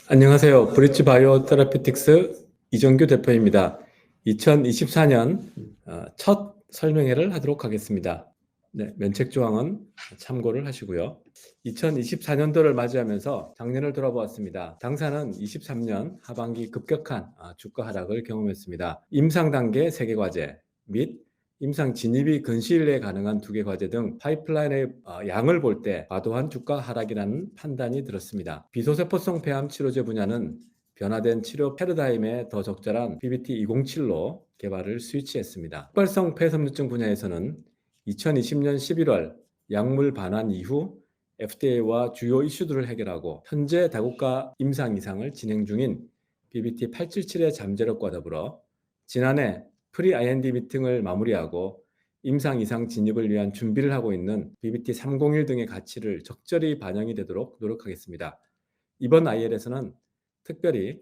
안녕하세요. 브릿지 바이오 테라피틱스 이정규 대표입니다. 2024년 첫 설명회를 하도록 하겠습니다. 네, 면책 조항은 참고를 하시고요. 2024년도를 맞이하면서 작년을 돌아보았습니다. 당사는 23년 하반기 급격한 주가 하락을 경험했습니다. 임상 단계 3개 과제 및 임상 진입이 근시일 내에 가능한 2개 과제 등 파이프라인의 양을 볼 때 과도한 주가 하락이라는 판단이 들었습니다. 비소세포성 폐암 치료제 분야는 변화된 치료 패러다임에 더 적절한 BBT207로 개발을 스위치했습니다. 흑발성 폐섬유증 분야에서는 2020년 11월 약물 반환 이후 FDA와 주요 이슈들을 해결하고 현재 다국가 임상 이상을 진행 중인 BBT877의 잠재력과 더불어 지난해 프리-IND 미팅을 마무리하고 임상 이상 진입을 위한 준비를 하고 있는 BBT301 등의 가치를 적절히 반영이 되도록 노력하겠습니다. 이번 IL에서는 특별히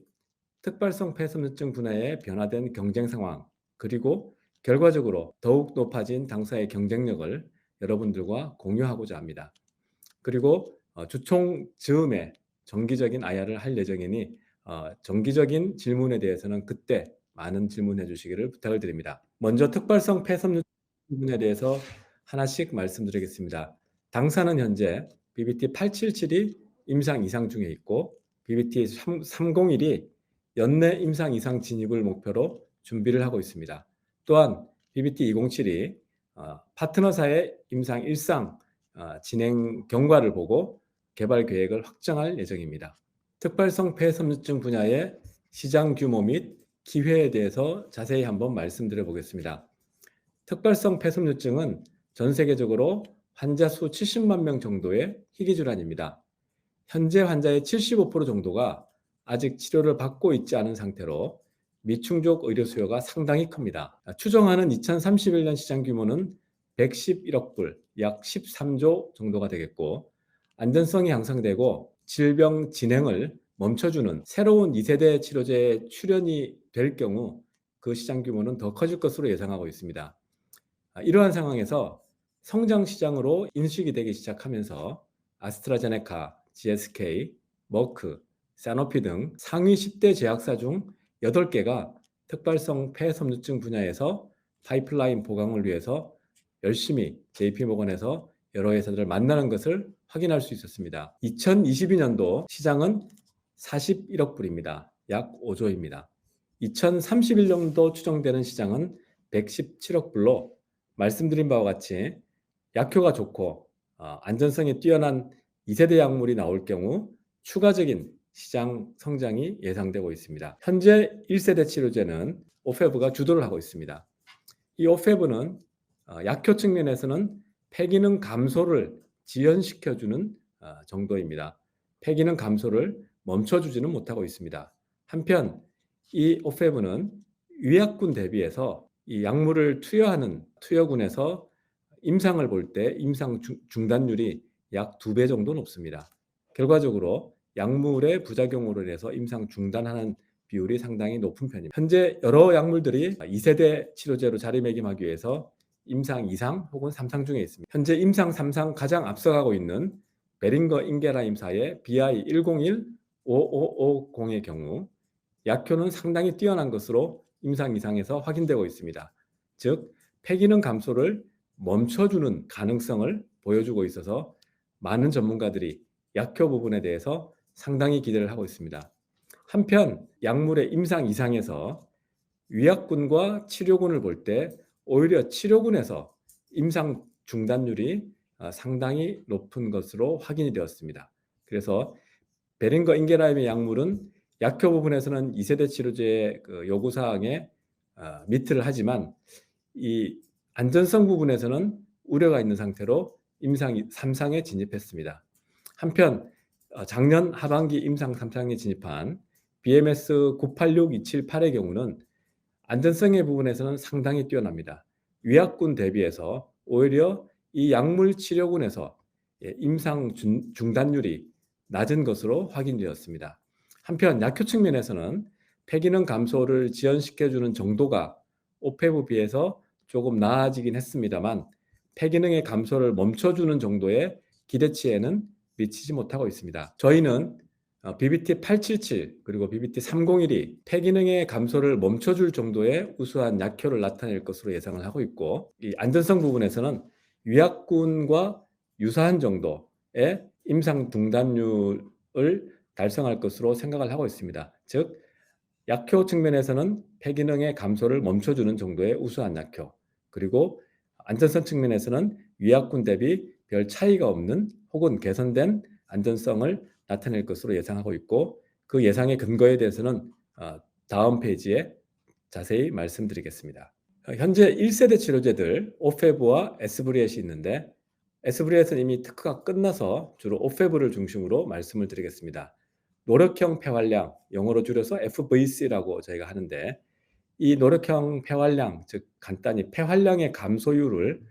특발성 폐섬유증 분야의 변화된 경쟁 상황 그리고 결과적으로 더욱 높아진 당사의 경쟁력을 여러분들과 공유하고자 합니다. 그리고 주총 즈음에 정기적인 IR을 할 예정이니 정기적인 질문에 대해서는 그때 많은 질문해 주시기를 부탁을 드립니다. 먼저 특발성 폐섬유증 부분에 대해서 하나씩 말씀드리겠습니다. 당사는 현재 BBT877이 임상 이상 중에 있고 BBT301이 연내 임상 이상 진입을 목표로 준비를 하고 있습니다. 또한 BBT207이 파트너사의 임상 일상 진행 경과를 보고 개발 계획을 확정할 예정입니다. 특발성 폐섬유증 분야의 시장 규모 및 기회에 대해서 자세히 한번 말씀드려 보겠습니다. 특발성 폐섬유증은 전 세계적으로 환자 수 70만 명 정도의 희귀질환입니다. 현재 환자의 75% 정도가 아직 치료를 받고 있지 않은 상태로 미충족 의료 수요가 상당히 큽니다. 추정하는 2031년 시장 규모는 111억 불, 약 13조 정도가 되겠고 안전성이 향상되고 질병 진행을 멈춰주는 새로운 2세대 치료제의 출현이 될 경우 그 시장 규모는 더 커질 것으로 예상하고 있습니다. 이러한 상황에서 성장 시장으로 인식이 되기 시작하면서 아스트라제네카, GSK, 머크, 사노피 등 상위 10대 제약사 중 8개가 특발성 폐섬유증 분야에서 파이프라인 보강을 위해서 열심히 JP모건에서 여러 회사들을 만나는 것을 확인할 수 있었습니다. 2022년도 시장은 41억 불입니다. 약 5조입니다. 2031년도 추정되는 시장은 117억 불로 말씀드린 바와 같이 약효가 좋고 안전성이 뛰어난 2세대 약물이 나올 경우 추가적인 시장 성장이 예상되고 있습니다. 현재 1세대 치료제는 오페브가 주도를 하고 있습니다. 이 오페브는 약효 측면에서는 폐기능 감소를 지연시켜주는 정도입니다. 폐기능 감소를 멈춰주지는 못하고 있습니다. 한편 이 오페브는 위약군 대비해서 이 약물을 투여하는 투여군에서 임상을 볼 때 임상 중단율이 약 2배 정도 높습니다. 결과적으로 약물의 부작용으로 인해서 임상 중단하는 비율이 상당히 높은 편입니다. 현재 여러 약물들이 2세대 치료제로 자리매김하기 위해서 임상 2상 혹은 3상 중에 있습니다. 현재 임상 3상 가장 앞서가고 있는 베링거 인게라임사의 BI-101-5550의 경우 약효는 상당히 뛰어난 것으로 임상 2상에서 확인되고 있습니다. 즉 폐기능 감소를 멈춰주는 가능성을 보여주고 있어서 많은 전문가들이 약효 부분에 대해서 상당히 기대를 하고 있습니다. 한편 약물의 임상 이상에서 위약군과 치료군을 볼 때 오히려 치료군에서 임상 중단율이 상당히 높은 것으로 확인이 되었습니다. 그래서 베링거 인게라임의 약물은 약효 부분에서는 2세대 치료제의 요구사항에 미트를 하지만 이 안전성 부분에서는 우려가 있는 상태로 임상 3상에 진입했습니다. 한편 작년 하반기 임상 3상에 진입한 BMS 986278의 경우는 안전성의 부분에서는 상당히 뛰어납니다. 위약군 대비해서 오히려 이 약물 치료군에서 임상 중단율이 낮은 것으로 확인되었습니다. 한편 약효 측면에서는 폐기능 감소를 지연시켜주는 정도가 오페브에 비해서 조금 나아지긴 했습니다만 폐기능의 감소를 멈춰주는 정도의 기대치에는 미치지 못하고 있습니다. 저희는 BBT877 그리고 BBT301이 폐기능의 감소를 멈춰줄 정도의 우수한 약효를 나타낼 것으로 예상을 하고 있고, 이 안전성 부분에서는 위약군과 유사한 정도의 임상 중단율을 달성할 것으로 생각을 하고 있습니다. 즉 약효 측면에서는 폐기능의 감소를 멈춰주는 정도의 우수한 약효, 그리고 안전성 측면에서는 위약군 대비 별 차이가 없는 혹은 개선된 안전성을 나타낼 것으로 예상하고 있고, 그 예상의 근거에 대해서는 다음 페이지에 자세히 말씀드리겠습니다. 현재 1세대 치료제들 오페브와 에스브리엣이 있는데, 에스브리엣은 이미 특허가 끝나서 주로 오페브를 중심으로 말씀을 드리겠습니다. 노력형 폐활량, 영어로 줄여서 FVC라고 저희가 하는데, 이 노력형 폐활량, 즉 간단히 폐활량의 감소율을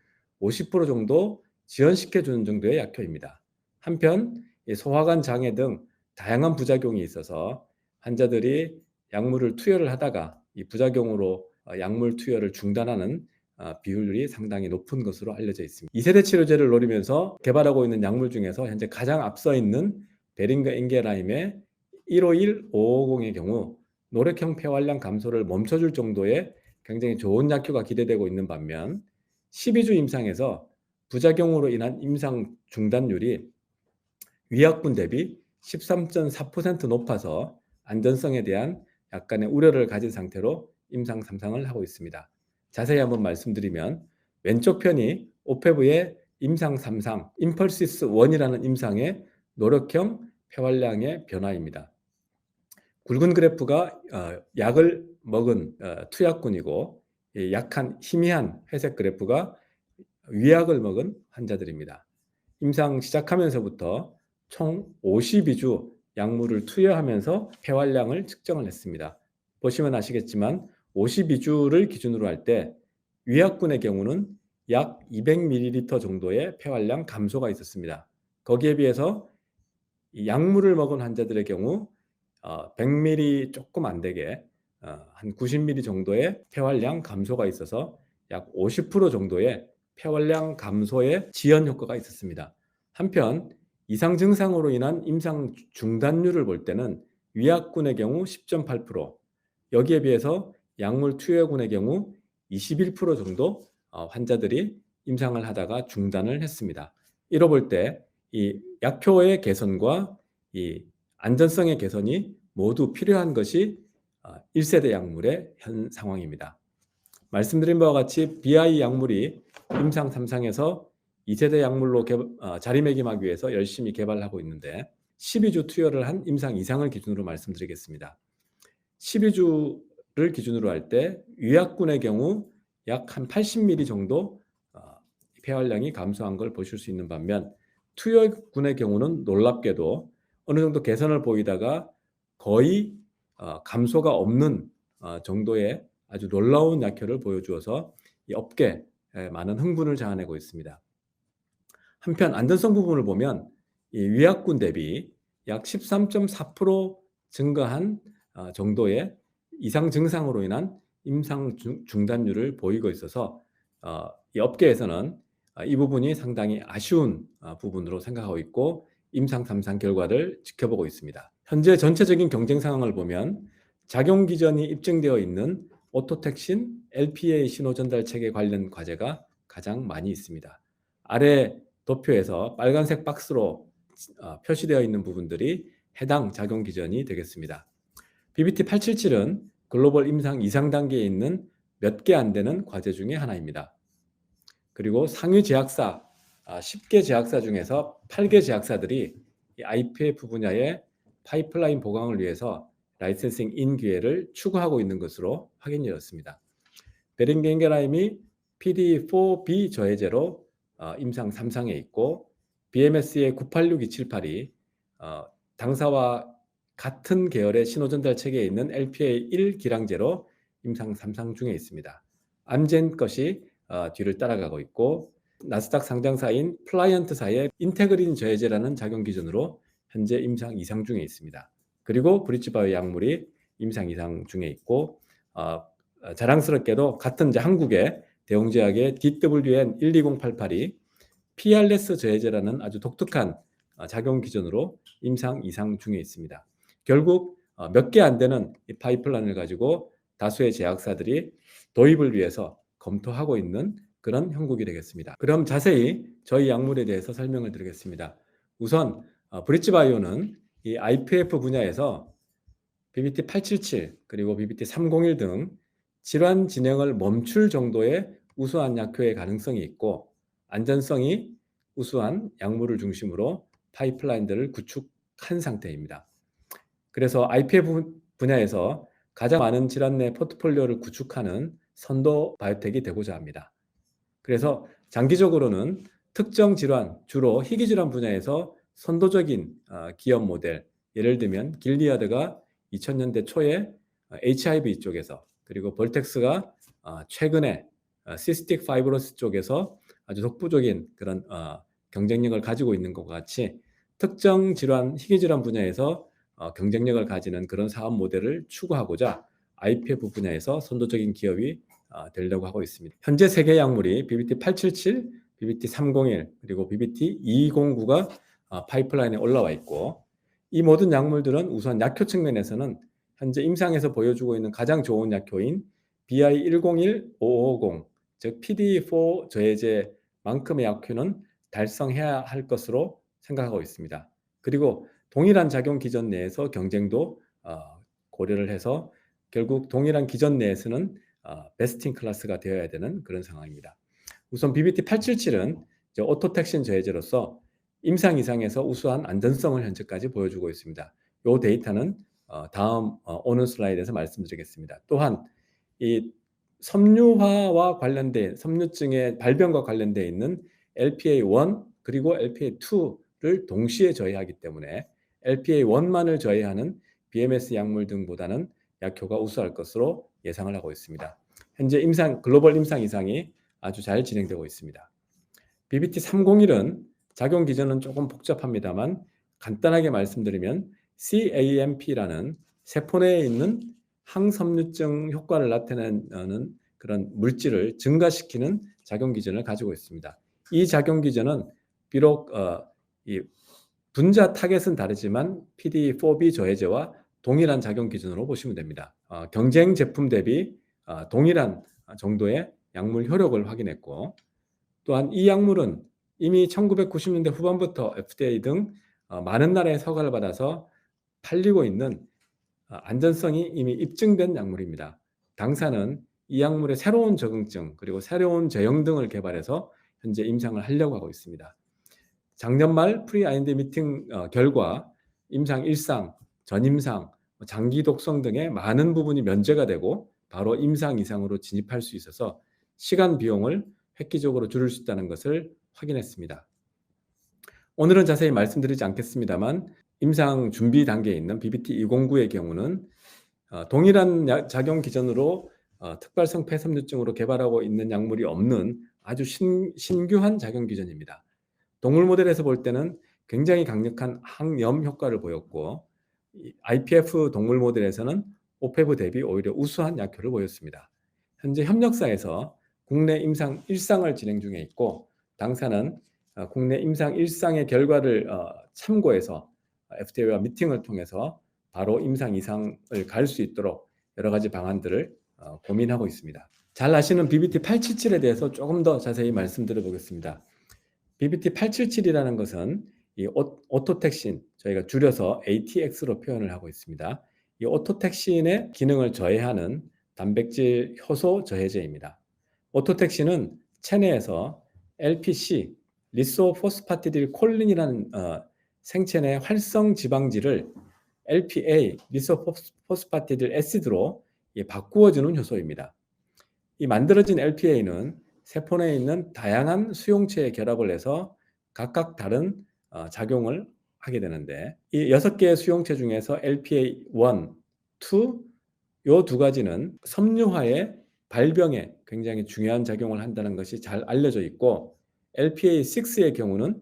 50% 정도 지연시켜 주는 정도의 약효입니다. 한편 소화관 장애 등 다양한 부작용이 있어서 환자들이 약물을 투여를 하다가 이 부작용으로 약물 투여를 중단하는 비율이 상당히 높은 것으로 알려져 있습니다. 2세대 치료제를 노리면서 개발하고 있는 약물 중에서 현재 가장 앞서 있는 베링거 인게라임의 151, 550의 경우 노력형 폐활량 감소를 멈춰줄 정도의 굉장히 좋은 약효가 기대되고 있는 반면, 12주 임상에서 부작용으로 인한 임상 중단율이 위약분 대비 13.4% 높아서 안전성에 대한 약간의 우려를 가진 상태로 임상 3상을 하고 있습니다. 자세히 한번 말씀드리면, 왼쪽 편이 오페브의 임상 3상 임펄시스 1이라는 임상의 노력형 폐활량의 변화입니다. 굵은 그래프가 약을 먹은 투약군이고, 약한 희미한 회색 그래프가 위약을 먹은 환자들입니다. 임상 시작하면서부터 총 52주 약물을 투여하면서 폐활량을 측정을 했습니다. 보시면 아시겠지만 52주를 기준으로 할 때 위약군의 경우는 약 200ml 정도의 폐활량 감소가 있었습니다. 거기에 비해서 이 약물을 먹은 환자들의 경우 100ml 조금 안 되게 한 90ml 정도의 폐활량 감소가 있어서 약 50% 정도의 폐활량 감소의 지연 효과가 있었습니다. 한편 이상 증상으로 인한 임상 중단율을 볼 때는 위약군의 경우 10.8%, 여기에 비해서 약물 투여군의 경우 21% 정도 환자들이 임상을 하다가 중단을 했습니다. 이로 볼 때 이 약효의 개선과 이 안전성의 개선이 모두 필요한 것이 1세대 약물의 현 상황입니다. 말씀드린 바와 같이 BI 약물이 임상 3상에서 2세대 약물로 자리매김하기 위해서 열심히 개발하고 있는데, 12주 투여를 한 임상 2상을 기준으로 말씀드리겠습니다. 12주를 기준으로 할 때 위약군의 경우 약 한 80ml 정도 폐활량이 감소한 걸 보실 수 있는 반면, 투여군의 경우는 놀랍게도 어느 정도 개선을 보이다가 거의 감소가 없는 정도의 아주 놀라운 약효를 보여주어서 이 업계에 많은 흥분을 자아내고 있습니다. 한편 안전성 부분을 보면 이 위약군 대비 약 13.4% 증가한 정도의 이상 증상으로 인한 임상 중단율을 보이고 있어서 이 업계에서는 이 부분이 상당히 아쉬운 부분으로 생각하고 있고, 임상 3상 결과를 지켜보고 있습니다. 현재 전체적인 경쟁 상황을 보면 작용 기전이 입증되어 있는 오토택신 LPA 신호 전달 체계 관련 과제가 가장 많이 있습니다. 아래 도표에서 빨간색 박스로 표시되어 있는 부분들이 해당 작용 기전이 되겠습니다. BBT877은 글로벌 임상 2상 단계에 있는 몇 개 안 되는 과제 중에 하나입니다. 그리고 상위 제약사 10개 제약사 중에서 8개 제약사들이 IPF 분야의 파이프라인 보강을 위해서 라이센싱 인 기회를 추구하고 있는 것으로 확인이 되었습니다. 베링거 인게라임이 PD4B 저해제로 임상 3상에 있고, BMS의 986278이 당사와 같은 계열의 신호전달 체계에 있는 LPA1 기량제로 임상 3상 중에 있습니다. 암젠 것이 뒤를 따라가고 있고, 나스닥 상장사인 플라이언트사의 인테그린 저해제라는 작용 기준으로 현재 임상 2상 중에 있습니다. 그리고 브리츠바이오 약물이 임상 2상 중에 있고, 자랑스럽게도 같은 이제 한국의 대웅제약의 DWN 12088이 PRS 저해제라는 아주 독특한 작용 기전으로 임상 이상 중에 있습니다. 결국 몇 개 안 되는 이 파이프라인을 가지고 다수의 제약사들이 도입을 위해서 검토하고 있는 그런 형국이 되겠습니다. 그럼 자세히 저희 약물에 대해서 설명을 드리겠습니다. 우선 브릿지바이오는 이 IPF 분야에서 BBT-877 그리고 BBT-301 등 질환 진행을 멈출 정도의 우수한 약효의 가능성이 있고 안전성이 우수한 약물을 중심으로 파이프라인들을 구축한 상태입니다. 그래서 IPF 분야에서 가장 많은 질환 내 포트폴리오를 구축하는 선도 바이오텍이 되고자 합니다. 그래서 장기적으로는 특정 질환, 주로 희귀질환 분야에서 선도적인 기업 모델, 예를 들면 길리아드가 2000년대 초에 HIV 쪽에서, 그리고 벌텍스가 최근에 시스틱 파이브로스 쪽에서 아주 독보적인 그런 경쟁력을 가지고 있는 것과 같이 특정 질환, 희귀질환 분야에서 경쟁력을 가지는 그런 사업 모델을 추구하고자 IPF 분야에서 선도적인 기업이 되려고 하고 있습니다. 현재 세계 약물이 BBT-877, BBT-301 그리고 BBT-209가 파이프라인에 올라와 있고 이 모든 약물들은 우선 약효 측면에서는 현재 임상에서 보여주고 있는 가장 좋은 약효인 BI-101-550 즉 PDE4 저해제만큼의 약효는 달성해야 할 것으로 생각하고 있습니다. 그리고 동일한 작용 기전 내에서 경쟁도 고려를 해서 결국 동일한 기전 내에서는 베스트 인 클래스가 되어야 되는 그런 상황입니다. 우선 BBT-877은 오토택신 저해제로서 임상 이상에서 우수한 안전성을 현재까지 보여주고 있습니다. 이 데이터는 다음 오는 슬라이드에서 말씀드리겠습니다. 또한 이 섬유화와 관련된 섬유증의 발병과 관련되어 있는 LPA1 그리고 LPA2를 동시에 저해하기 때문에 LPA1만을 저해하는 BMS 약물 등보다는 약효가 우수할 것으로 예상을 하고 있습니다. 현재 글로벌 임상 이상이 아주 잘 진행되고 있습니다. BBT-301은 작용 기전은 조금 복잡합니다만 간단하게 말씀드리면 CAMP라는 세포 내에 있는 항섬유증 효과를 나타내는 그런 물질을 증가시키는 작용 기전을 가지고 있습니다. 이 작용 기전은 비록 이 분자 타겟은 다르지만 PDE4B 저해제와 동일한 작용 기준으로 보시면 됩니다. 경쟁 제품 대비 동일한 정도의 약물 효력을 확인했고 또한 이 약물은 이미 1990년대 후반부터 FDA 등 많은 나라의 허가를 받아서 팔리고 있는 안전성이 이미 입증된 약물입니다. 당사는 이 약물의 새로운 적응증 그리고 새로운 제형 등을 개발해서 현재 임상을 하려고 하고 있습니다. 작년 말 프리-IND 미팅 결과 임상 1상, 전임상, 장기 독성 등의 많은 부분이 면제가 되고 바로 임상 이상으로 진입할 수 있어서 시간 비용을 획기적으로 줄일 수 있다는 것을 확인했습니다. 오늘은 자세히 말씀드리지 않겠습니다만 임상 준비 단계에 있는 BBT-209의 경우는 동일한 작용 기전으로 특발성 폐섬유증으로 개발하고 있는 약물이 없는 아주 신규한 작용 기전입니다. 동물 모델에서 볼 때는 굉장히 강력한 항염 효과를 보였고 IPF 동물 모델에서는 오페브 대비 오히려 우수한 약효를 보였습니다. 현재 협력사에서 국내 임상 1상을 진행 중에 있고 당사는 국내 임상 1상의 결과를 참고해서 FDA와 미팅을 통해서 바로 임상 2상을 갈 수 있도록 여러 가지 방안들을 고민하고 있습니다. 잘 아시는 BBT-877에 대해서 조금 더 자세히 말씀드려 보겠습니다. BBT-877이라는 것은 이 오토택신, 저희가 줄여서 ATX로 표현을 하고 있습니다. 이 오토택신의 기능을 저해하는 단백질 효소 저해제입니다. 오토택신은 체내에서 LPC, 리소포스파티딜 생체 내 활성 지방질을 LPA, 리소포스파티딜 에시드로 바꾸어주는 효소입니다. 이 만들어진 LPA는 세포 내에 있는 다양한 수용체에 결합을 해서 각각 다른 작용을 하게 되는데 이 6개의 수용체 중에서 LPA1, 2, 이 두 가지는 섬유화의 발병에 굉장히 중요한 작용을 한다는 것이 잘 알려져 있고 LPA6의 경우는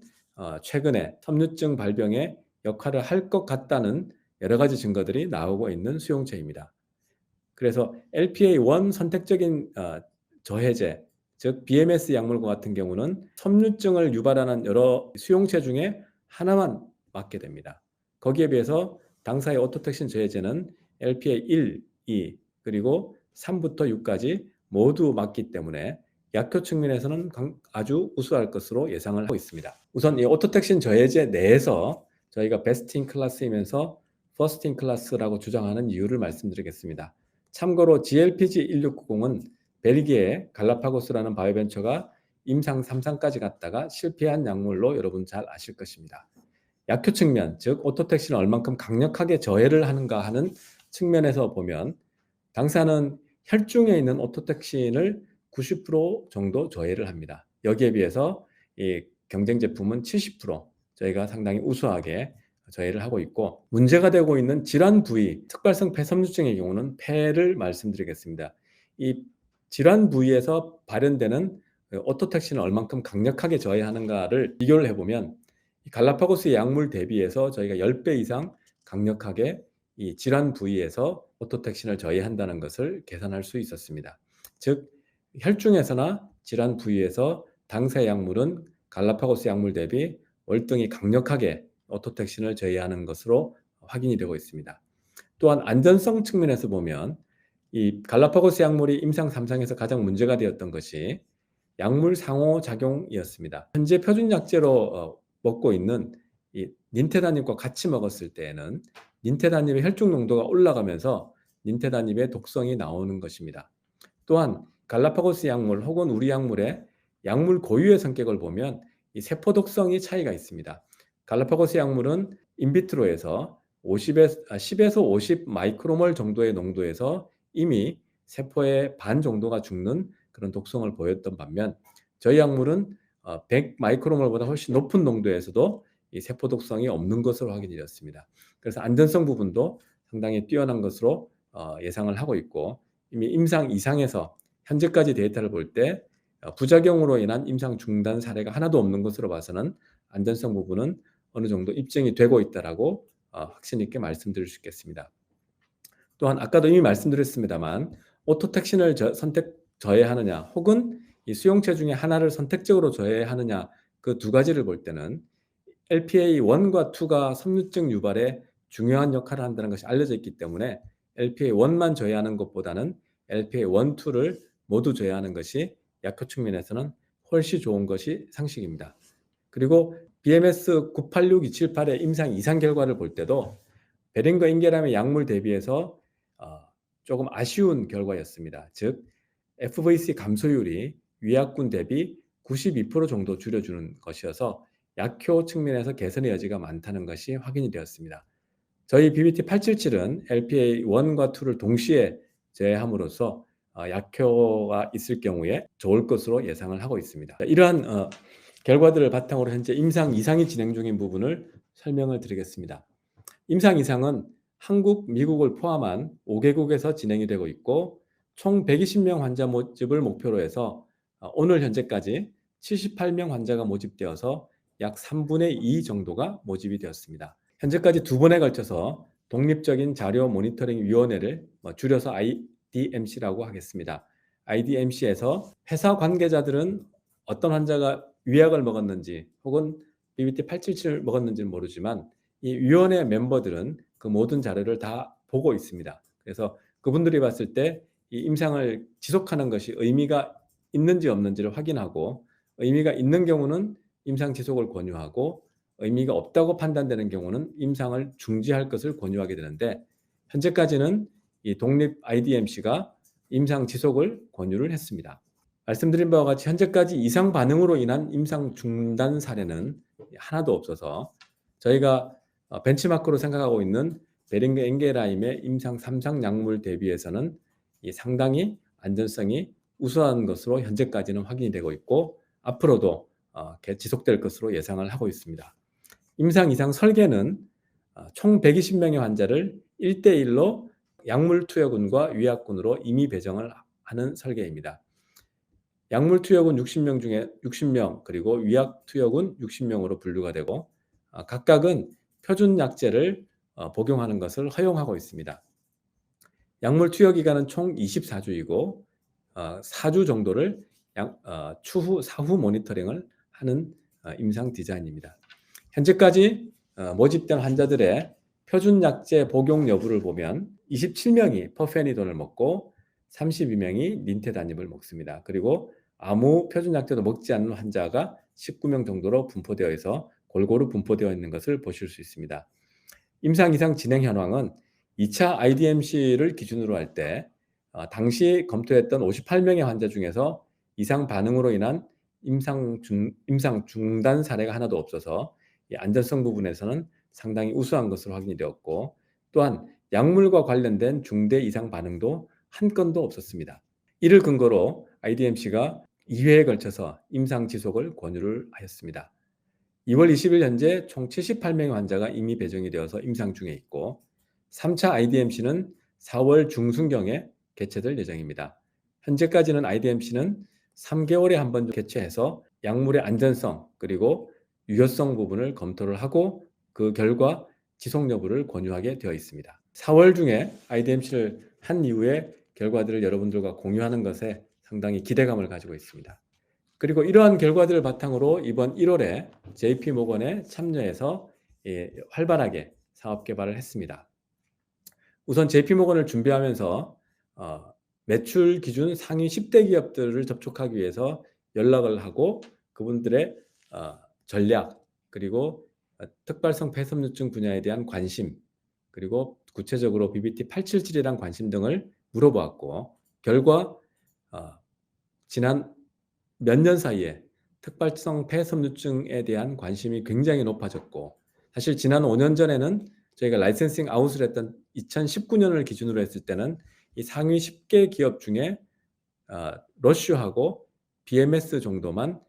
최근에 섬유증 발병에 역할을 할 것 같다는 여러 가지 증거들이 나오고 있는 수용체입니다. 그래서 LPA1 선택적인 저해제, 즉 BMS 약물과 같은 경우는 섬유증을 유발하는 여러 수용체 중에 하나만 맞게 됩니다. 거기에 비해서 당사의 오토택신 저해제는 LPA 1, 2 그리고 3부터 6까지 모두 맞기 때문에 약효 측면에서는 아주 우수할 것으로 예상을 하고 있습니다. 우선 이 오토택신 저해제 내에서 저희가 베스트 인 클래스이면서 퍼스트 인 클래스라고 주장하는 이유를 말씀드리겠습니다. 참고로 GLPG1690은 벨기에 갈라파고스라는 바이오벤처가 임상 3상까지 갔다가 실패한 약물로 여러분 잘 아실 것입니다. 약효 측면, 즉 오토택신을 얼만큼 강력하게 저해를 하는가 하는 측면에서 보면 당사는 혈중에 있는 오토택신을 90% 정도 저해를 합니다. 여기에 비해서 이 경쟁 제품은 70% 저희가 상당히 우수하게 저해를 하고 있고, 문제가 되고 있는 질환 부위, 특발성 폐섬유증의 경우는 폐를 말씀드리겠습니다. 이 질환 부위에서 발현되는 오토택신을 얼만큼 강력하게 저해하는가를 비교를 해보면 갈라파고스 약물 대비해서 저희가 10배 이상 강력하게 이 질환 부위에서 오토택신을 저해한다는 것을 계산할 수 있었습니다. 즉 혈중에서나 질환 부위에서 당사 약물은 갈라파고스 약물 대비 월등히 강력하게 오토택신을 저해하는 것으로 확인이 되고 있습니다. 또한 안전성 측면에서 보면 이 갈라파고스 약물이 임상 3상에서 가장 문제가 되었던 것이 약물 상호작용이었습니다. 현재 표준약제로 먹고 있는 이 닌테다닙과 같이 먹었을 때에는 닌테다닙의 혈중 농도가 올라가면서 닌테다닙의 독성이 나오는 것입니다. 또한 갈라파고스 약물 혹은 우리 약물의 약물 고유의 성격을 보면 이 세포 독성이 차이가 있습니다. 갈라파고스 약물은 인비트로에서 10에서 50 마이크로몰 정도의 농도에서 이미 세포의 반 정도가 죽는 그런 독성을 보였던 반면 저희 약물은 100 마이크로몰보다 훨씬 높은 농도에서도 이 세포 독성이 없는 것으로 확인이 되었습니다. 그래서 안전성 부분도 상당히 뛰어난 것으로 예상을 하고 있고, 이미 임상 2상에서 현재까지 데이터를 볼 때 부작용으로 인한 임상 중단 사례가 하나도 없는 것으로 봐서는 안전성 부분은 어느 정도 입증이 되고 있다라고 확신 있게 말씀드릴 수 있겠습니다. 또한 아까도 이미 말씀드렸습니다만 오토택신을 저해하느냐 혹은 이 수용체 중에 하나를 선택적으로 저해하느냐, 그 두 가지를 볼 때는 LPA1과 2가 섬유증 유발에 중요한 역할을 한다는 것이 알려져 있기 때문에 LPA1만 저해하는 것보다는 LPA1, 2를 모두 저해하는 것이 약효 측면에서는 훨씬 좋은 것이 상식입니다. 그리고 BMS 986278의 임상 2상 결과를 볼 때도 베링거 인게람의 약물 대비해서 조금 아쉬운 결과였습니다. 즉 FVC 감소율이 위약군 대비 92% 정도 줄여주는 것이어서 약효 측면에서 개선의 여지가 많다는 것이 확인이 되었습니다. 저희 BBT877은 LPA1과 2를 동시에 제외함으로써 약효가 있을 경우에 좋을 것으로 예상을 하고 있습니다. 이러한 결과들을 바탕으로 현재 임상 2상이 진행 중인 부분을 설명을 드리겠습니다. 임상 2상은 한국, 미국을 포함한 5개국에서 진행이 되고 있고 총 120명 환자 모집을 목표로 해서 오늘 현재까지 78명 환자가 모집되어서 약 3분의 2 정도가 모집이 되었습니다. 현재까지 2번에 걸쳐서 독립적인 자료 모니터링 위원회를 줄여서 IDMC라고 하겠습니다. IDMC에서 회사 관계자들은 어떤 환자가 위약을 먹었는지 혹은 BBT877을 먹었는지는 모르지만 이 위원회 멤버들은 그 모든 자료를 다 보고 있습니다. 그래서 그분들이 봤을 때 이 임상을 지속하는 것이 의미가 있는지 없는지를 확인하고, 의미가 있는 경우는 임상 지속을 권유하고 의미가 없다고 판단되는 경우는 임상을 중지할 것을 권유하게 되는데, 현재까지는 이 독립 IDMC가 임상 지속을 권유를 했습니다. 말씀드린 바와 같이 현재까지 이상 반응으로 인한 임상 중단 사례는 하나도 없어서 저희가 벤치마크로 생각하고 있는 베링거 엔게라임의 임상 3상 약물 대비해서는 상당히 안전성이 우수한 것으로 현재까지는 확인이 되고 있고 앞으로도 지속될 것으로 예상을 하고 있습니다. 임상 2상 설계는 총 120명의 환자를 1대1로 약물 투여군과 위약군으로 임의 배정을 하는 설계입니다. 약물 투여군 60명 중에 60명 그리고 위약 투여군 60명으로 분류가 되고 각각은 표준 약제를 복용하는 것을 허용하고 있습니다. 약물 투여 기간은 총 24주이고 4주 정도를 추후 사후 모니터링을 하는 임상 디자인입니다. 현재까지 모집된 환자들의 표준 약제 복용 여부를 보면 27명이 퍼페니돈을 먹고 32명이 닌테다닙을 먹습니다. 그리고 아무 표준 약제도 먹지 않는 환자가 19명 정도로 분포되어 있어 골고루 분포되어 있는 것을 보실 수 있습니다. 임상 이상 진행 현황은 2차 IDMC를 기준으로 할 때 당시 검토했던 58명의 환자 중에서 이상 반응으로 인한 임상 중단 사례가 하나도 없어서 이 안전성 부분에서는 상당히 우수한 것으로 확인이 되었고, 또한 약물과 관련된 중대 이상 반응도 한 건도 없었습니다. 이를 근거로 IDMC가 2회에 걸쳐서 임상 지속을 권유를 하였습니다. 2월 20일 현재 총 78명의 환자가 이미 배정이 되어서 임상 중에 있고, 3차 IDMC는 4월 중순경에 개최될 예정입니다. 현재까지는 IDMC는 3개월에 한 번 개최해서 약물의 안전성 그리고 유효성 부분을 검토를 하고 그 결과 지속 여부를 권유하게 되어 있습니다. 4월 중에 IDMC를 한 이후에 결과들을 여러분들과 공유하는 것에 상당히 기대감을 가지고 있습니다. 그리고 이러한 결과들을 바탕으로 이번 1월에 JP모건에 참여해서 활발하게 사업 개발을 했습니다. 우선 JP모건을 준비하면서 매출 기준 상위 10대 기업들을 접촉하기 위해서 연락을 하고 그분들의 전략, 그리고 특발성 폐섬유증 분야에 대한 관심, 그리고 구체적으로 BBT877이란 관심 등을 물어보았고, 결과 지난 몇 년 사이에 특발성 폐섬유증에 대한 관심이 굉장히 높아졌고, 사실 지난 5년 전에는 저희가 라이센싱 아웃을 했던 2019년을 기준으로 했을 때는 이 상위 10개 기업 중에 러쉬하고 BMS 정도만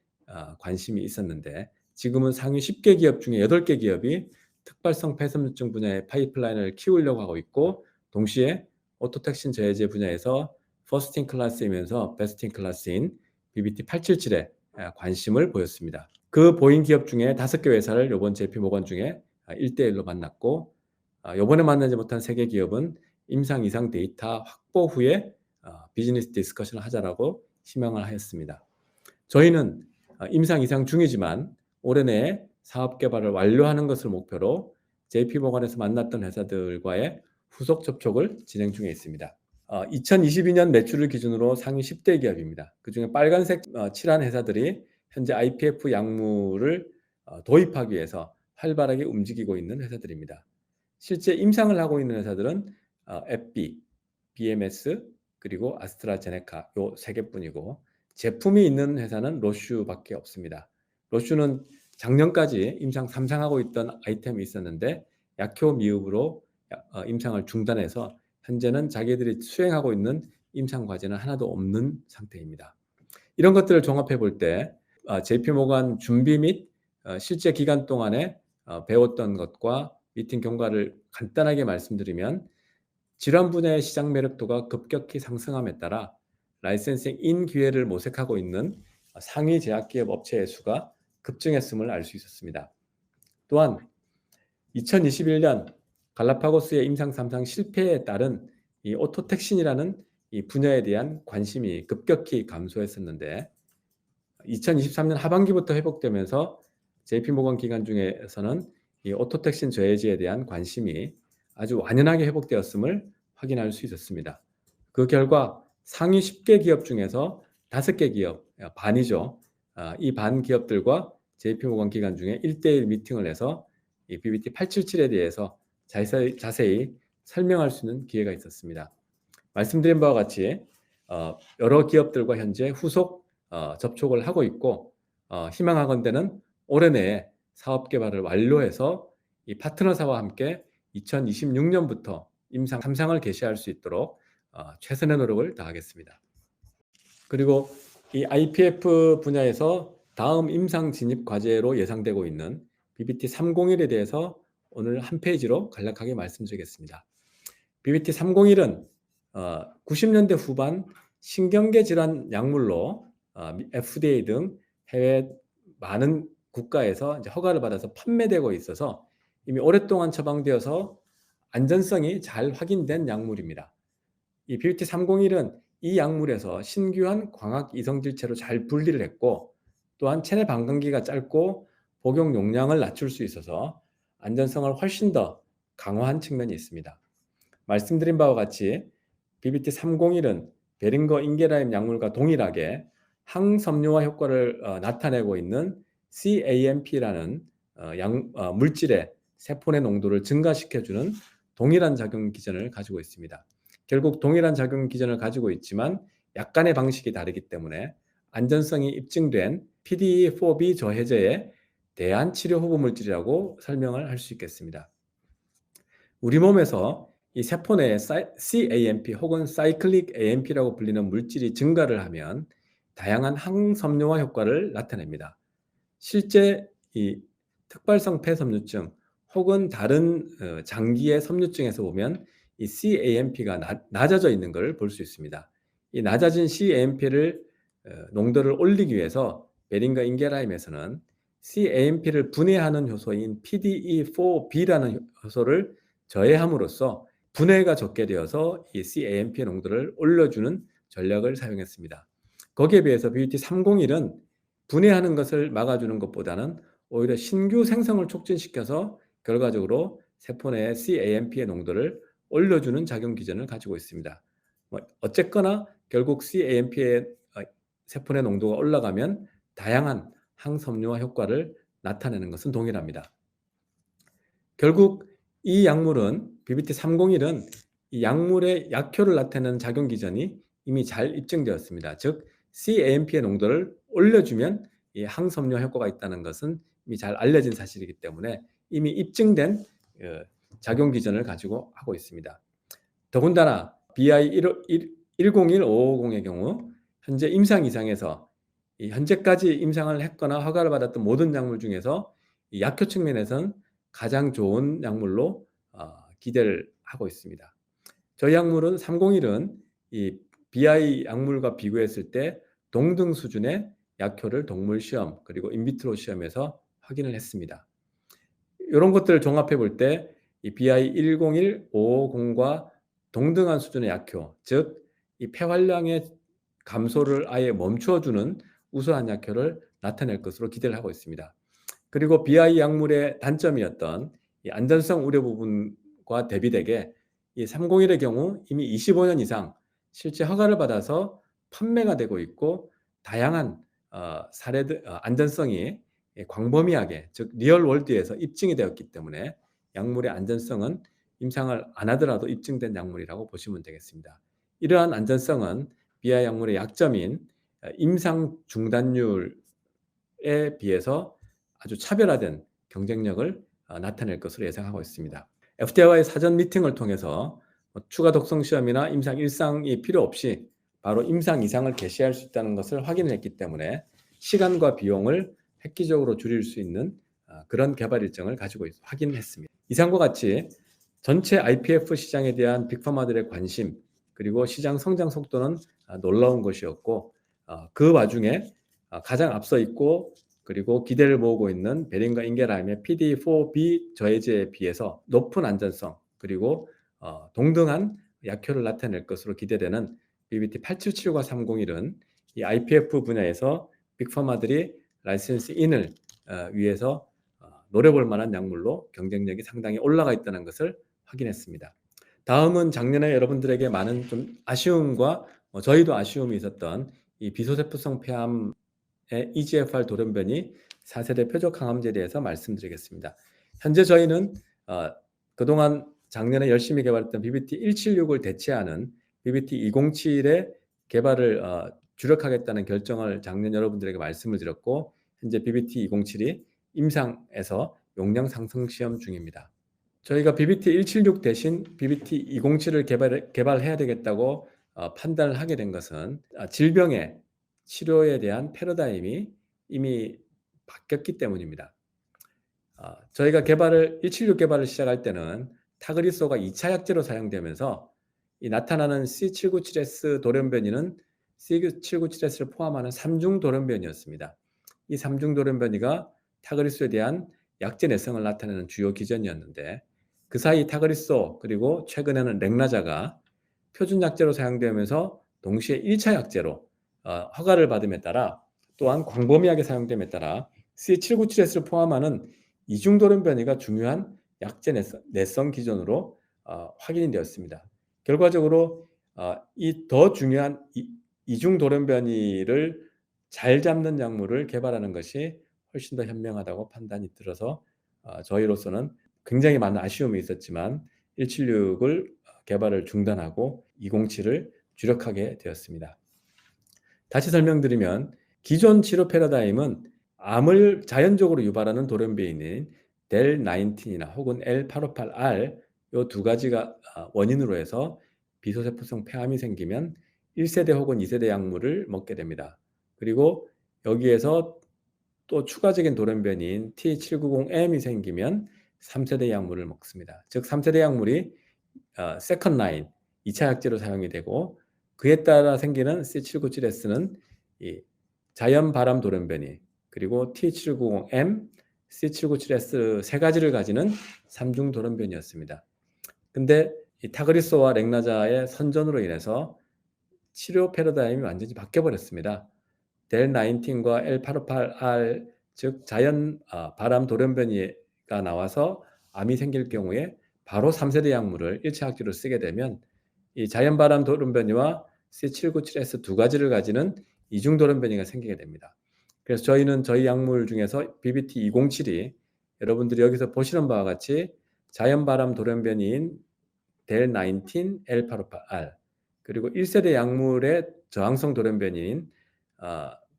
관심이 있었는데, 지금은 상위 10개 기업 중에 8개 기업이 특발성 폐섬유증 분야의 파이프라인을 키우려고 하고 있고, 동시에 오토택신 저해제 분야에서 퍼스트 인 클래스이면서 베스트 인 클래스인 BBT877에 관심을 보였습니다. 그 보인 기업 중에 5개 회사를 이번 JP모건 중에 1대1로 만났고, 이번에 만나지 못한 3개 기업은 임상 이상 데이터 확보 후에 비즈니스 디스커션을 하자라고 희망을 하였습니다. 저희는 임상 이상 중이지만 올해 내에 사업 개발을 완료하는 것을 목표로 JP모건에서 만났던 회사들과의 후속 접촉을 진행 중에 있습니다. 2022년 매출을 기준으로 상위 10대 기업입니다. 그중에 빨간색 칠한 회사들이 현재 IPF 약물을 도입하기 위해서 활발하게 움직이고 있는 회사들입니다. 실제 임상을 하고 있는 회사들은 에피, BMS, 그리고 아스트라제네카 요 3개뿐이고, 제품이 있는 회사는 로슈밖에 없습니다. 로슈는 작년까지 임상 3상하고 있던 아이템이 있었는데 약효 미흡으로 임상을 중단해서 현재는 자기들이 수행하고 있는 임상 과제는 하나도 없는 상태입니다. 이런 것들을 종합해 볼 때 JP모건 준비 및 실제 기간 동안에 배웠던 것과 미팅 경과를 간단하게 말씀드리면, 질환 분야의 시장 매력도가 급격히 상승함에 따라 라이센싱 인 기회를 모색하고 있는 상위 제약기업 업체의 수가 급증했음을 알 수 있었습니다. 또한 2021년 갈라파고스의 임상 3상 실패에 따른 이 오토택신이라는 이 분야에 대한 관심이 급격히 감소했었는데, 2023년 하반기부터 회복되면서 JP모건 기간 중에서는 이 오토택신 저해제에 대한 관심이 아주 완연하게 회복되었음을 확인할 수 있었습니다. 그 결과 상위 10개 기업 중에서 5개 기업, 반이죠. 이 반 기업들과 JP모건 기간 중에 1대1 미팅을 해서 이 BBT877에 대해서 자세히 설명할 수 있는 기회가 있었습니다. 말씀드린 바와 같이 여러 기업들과 현재 후속 접촉을 하고 있고, 희망하건대는 올해 내에 사업 개발을 완료해서 이 파트너사와 함께 2026년부터 임상 3상을 개시할 수 있도록 최선의 노력을 다하겠습니다. 그리고 이 IPF 분야에서 다음 임상 진입 과제로 예상되고 있는 BBT301에 대해서 오늘 한 페이지로 간략하게 말씀드리겠습니다. BBT301은 90년대 후반 신경계 질환 약물로 FDA 등 해외 많은 국가에서 이제 허가를 받아서 판매되고 있어서 이미 오랫동안 처방되어서 안전성이 잘 확인된 약물입니다. 이 BBT301은 이 약물에서 신규한 광학 이성질체로 잘 분리를 했고, 또한 체내 방광기가 짧고 복용 용량을 낮출 수 있어서 안전성을 훨씬 더 강화한 측면이 있습니다. 말씀드린 바와 같이 BBT301은 베링거 인게라임 약물과 동일하게 항섬유화 효과를 나타내고 있는 CAMP라는 물질의 세포내 농도를 증가시켜주는 동일한 작용 기전을 가지고 있습니다. 결국 동일한 작용 기전을 가지고 있지만 약간의 방식이 다르기 때문에 안전성이 입증된 PDE4B 저해제의 대안 치료 후보 물질이라고 설명을 할 수 있겠습니다. 우리 몸에서 이 세포 내에 CAMP 혹은 사이클릭 AMP라고 불리는 물질이 증가를 하면 다양한 항섬유화 효과를 나타냅니다. 실제 이 특발성 폐섬유증 혹은 다른 장기의 섬유증에서 보면 이 CAMP가 낮아져 있는 걸 볼 수 있습니다. 이 낮아진 CAMP를 농도를 올리기 위해서 베링거 인게라임에서는 CAMP를 분해하는 효소인 PDE4B라는 효소를 저해함으로써 분해가 적게 되어서 이 CAMP의 농도를 올려주는 전략을 사용했습니다. 거기에 비해서 BBT301은 분해하는 것을 막아주는 것보다는 오히려 신규 생성을 촉진시켜서 결과적으로 세포 내의 CAMP의 농도를 올려주는 작용 기전을 가지고 있습니다. 어쨌거나 결국 CAMP의 세포 내 농도가 올라가면 다양한 항섬유화 효과를 나타내는 것은 동일합니다. 결국 이 약물은 BBT301은 이 약물의 약효를 나타내는 작용 기전이 이미 잘 입증되었습니다. 즉 CAMP의 농도를 올려주면 이 항섬유화 효과가 있다는 것은 이미 잘 알려진 사실이기 때문에 이미 입증된 작용 기전을 가지고 하고 있습니다. 더군다나 BI101550의 경우 현재 임상 이상에서 현재까지 임상을 했거나 허가를 받았던 모든 약물 중에서 이 약효 측면에서는 가장 좋은 약물로 기대를 하고 있습니다. 저희 약물은 301은 이 BI 약물과 비교했을 때 동등 수준의 약효를 동물 시험 그리고 인비트로 시험에서 확인을 했습니다. 이런 것들을 종합해 볼 때 이 BI101550과 동등한 수준의 약효, 즉 이 폐활량의 감소를 아예 멈춰주는 우수한 약효를 나타낼 것으로 기대를 하고 있습니다. 그리고 BI 약물의 단점이었던 이 안전성 우려 부분과 대비되게 이 301의 경우 이미 25년 이상 실제 허가를 받아서 판매가 되고 있고 다양한 사례들 안전성이 광범위하게 즉 리얼 월드에서 입증이 되었기 때문에 약물의 안전성은 임상을 안 하더라도 입증된 약물이라고 보시면 되겠습니다. 이러한 안전성은 BI 약물의 약점인 임상 중단율에 비해서 아주 차별화된 경쟁력을 나타낼 것으로 예상하고 있습니다. FDA와의 사전 미팅을 통해서 추가 독성 시험이나 임상 1상이 필요 없이 바로 임상 2상을 개시할 수 있다는 것을 확인했기 때문에 시간과 비용을 획기적으로 줄일 수 있는 그런 개발 일정을 가지고 확인했습니다. 이상과 같이 전체 IPF 시장에 대한 빅파마들의 관심 그리고 시장 성장 속도는 놀라운 것이었고 그 와중에 가장 앞서 있고 그리고 기대를 모으고 있는 베링거 인게라임의 PDE4B 저해제에 비해서 높은 안전성 그리고 동등한 약효를 나타낼 것으로 기대되는 BBT877과 301은 이 IPF 분야에서 빅파마들이 라이센스 인을 위해서 노려볼 만한 약물로 경쟁력이 상당히 올라가 있다는 것을 확인했습니다. 다음은 작년에 여러분들에게 많은 좀 아쉬움과 저희도 아쉬움이 있었던 이 비소세포성 폐암의 EGFR 돌연변이 4세대 표적 항암제에 대해서 말씀드리겠습니다. 현재 저희는 그동안 작년에 열심히 개발했던 BBT176을 대체하는 BBT207의 개발을 주력하겠다는 결정을 작년 여러분들에게 말씀을 드렸고 현재 BBT207이 임상에서 용량 상승 시험 중입니다. 저희가 BBT176 대신 BBT207을 개발해야 되겠다고 판단을 하게 된 것은 질병의 치료에 대한 패러다임이 이미 바뀌었기 때문입니다. 저희가 176 개발을 시작할 때는 타그리소가 2차 약제로 사용되면서 이 나타나는 C797S 돌연변이는 C797S를 포함하는 3중 돌연변이였습니다. 이 3중 돌연변이가 타그리소에 대한 약제 내성을 나타내는 주요 기전이었는데 그 사이 타그리소 그리고 최근에는 렉나자가 표준 약제로 사용되면서 동시에 1차 약제로 허가를 받음에 따라 또한 광범위하게 사용됨에 따라 C797S를 포함하는 이중돌연 변이가 중요한 약제 내성 기전으로 확인이 되었습니다. 결과적으로 이 더 중요한 이중돌연 변이를 잘 잡는 약물을 개발하는 것이 훨씬 더 현명하다고 판단이 들어서 저희로서는 굉장히 많은 아쉬움이 있었지만 176을 개발을 중단하고 207을 주력하게 되었습니다. 다시 설명드리면 기존 치료 패러다임은 암을 자연적으로 유발하는 돌연변이인 델19이나 혹은 L858R 이 두 가지가 원인으로 해서 비소세포성 폐암이 생기면 1세대 혹은 2세대 약물을 먹게 됩니다. 그리고 여기에서 또 추가적인 돌연변이인 T790M이 생기면 3세대 약물을 먹습니다. 즉 3세대 약물이 세컨 라인 2차 약제로 사용이 되고 그에 따라 생기는 C797S는 이 자연 바람 돌연변이 그리고 T790M, C797S 세 가지를 가지는 3중 돌연변이였습니다. 근데 이 타그리소와 렉나자의 선전으로 인해서 치료 패러다임이 완전히 바뀌어 버렸습니다. 델19과 L858R 즉 자연 바람 돌연변이가 나와서 암이 생길 경우에 바로 3세대 약물을 1차 약제로 쓰게 되면 이 자연 바람 돌연변이와 C797S 두 가지를 가지는 이중 돌연변이가 생기게 됩니다. 그래서 저희는 저희 약물 중에서 BBT207이 여러분들이 여기서 보시는 바와 같이 자연 바람 돌연변이인 델19, L858R 그리고 1세대 약물의 저항성 돌연변이인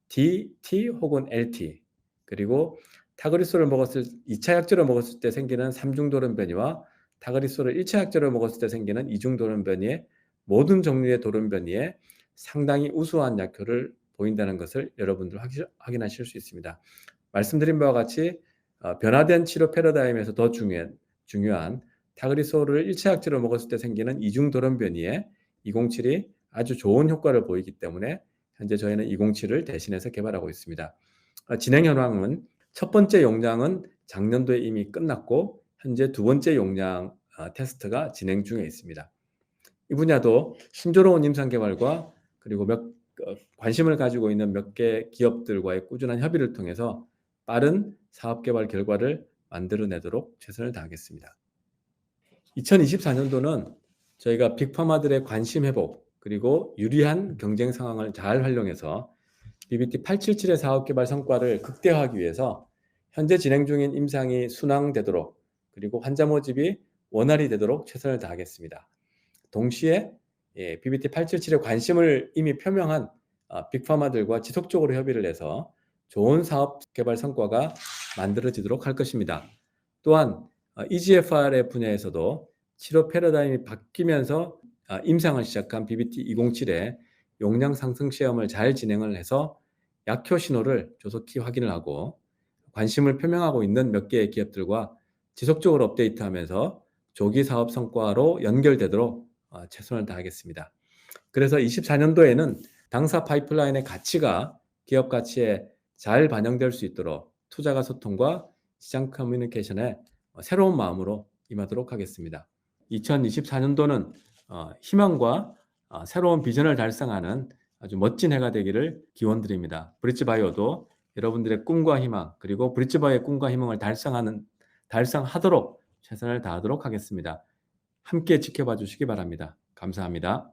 D, T 혹은 LT 그리고 타그리소를 먹었을 2차 약제로 먹었을 때 생기는 3중 돌연변이와 타그리소를 1차 약제로 먹었을 때 생기는 2중 돌연변이의 모든 종류의 돌연변이에 상당히 우수한 약효를 보인다는 것을 여러분들 확인하실 수 있습니다. 말씀드린 바와 같이 변화된 치료 패러다임에서 더 중요한 타그리소를 1차 약제로 먹었을 때 생기는 이중 돌연변이에 207이 아주 좋은 효과를 보이기 때문에 현재 저희는 207을 대신해서 개발하고 있습니다. 진행 현황은 첫 번째 용량은 작년도에 이미 끝났고 현재 두 번째 용량 테스트가 진행 중에 있습니다. 이 분야도 신조로운 임상 개발과 그리고 관심을 가지고 있는 몇 개 기업들과의 꾸준한 협의를 통해서 빠른 사업 개발 결과를 만들어내도록 최선을 다하겠습니다. 2024년도는 저희가 빅파마들의 관심 회복 그리고 유리한 경쟁 상황을 잘 활용해서 BBT877의 사업 개발 성과를 극대화하기 위해서 현재 진행 중인 임상이 순항되도록 그리고 환자 모집이 원활히 되도록 최선을 다하겠습니다. 동시에 BBT877에 관심을 이미 표명한 빅파마들과 지속적으로 협의를 해서 좋은 사업 개발 성과가 만들어지도록 할 것입니다. 또한 EGFR의 분야에서도 치료 패러다임이 바뀌면서 임상을 시작한 BBT207의 용량 상승 시험을 잘 진행을 해서 약효 신호를 조속히 확인을 하고 관심을 표명하고 있는 몇 개의 기업들과 지속적으로 업데이트하면서 조기 사업 성과로 연결되도록 최선을 다하겠습니다. 그래서 24년도에는 당사 파이프라인의 가치가 기업 가치에 잘 반영될 수 있도록 투자가 소통과 시장 커뮤니케이션에 새로운 마음으로 임하도록 하겠습니다. 2024년도는 희망과 새로운 비전을 달성하는 아주 멋진 해가 되기를 기원드립니다. 브릿지바이오도 여러분들의 꿈과 희망 그리고 브릿지바이오의 꿈과 희망을 달성하도록 최선을 다하도록 하겠습니다. 함께 지켜봐 주시기 바랍니다. 감사합니다.